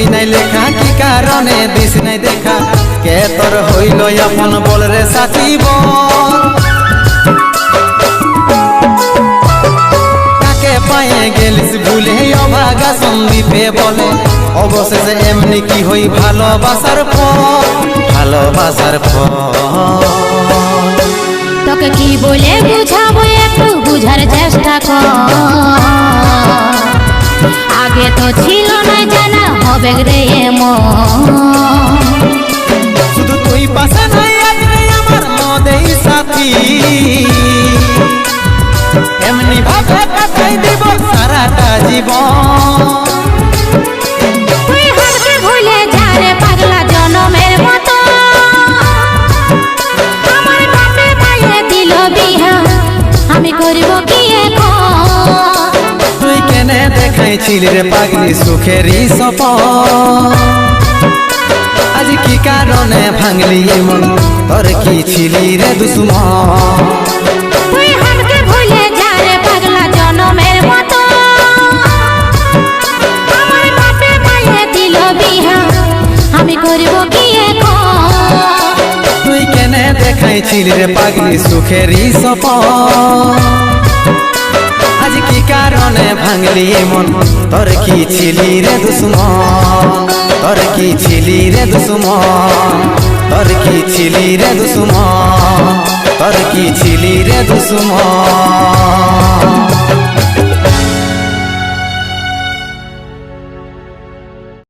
তুই নাই লেখা কি কারণে দিস নাই দেখা কে তোর হইল আপন বল রে সাথী বল কাকে পায়ে গেলিস ভুলে অভাগা সন্দীপে বলে অবশেষে এমনি কি হই ভালোবাসার ফল ভালোবাসার ফল তোকে কি বলে বুঝাবো একটু বুঝার চেষ্টা কর আগে তো ছিল না জানা হবে রে শুধু তুই পাশে নাই আজকে আমার মদেই সাথী এমনি ভাবে কাটাই দিব সারাটা জীবন তুই হারকে ভুলে যা রে পাগলা জনমের মতো আমার বাপে মায়ে দিল বিহা আমি করব কি এখন তুই কেনে দেখাইছিলি রে পাগলি সুখেরই সপন আজ কি কারণে ভাঙলি মন তোর কি ছিলি রে দুশ্মন তুই হারকে ভুলে যা রে পাগলা জনমের মতো আমার বাপে মায়ে দিল বিহা আমি করব কি এখন তুই কেনে দেখাইছিলি রে পাগলি সুখেরই সপন আজ কি কারণে ভাঙলি মন তোর কি ছিলি রে দুশ্মন তোর কি ছিলি রে দুশ্মন তোর কি ছিলি রে দুশ্মন তোর কি ছিলি রে দুশ্মন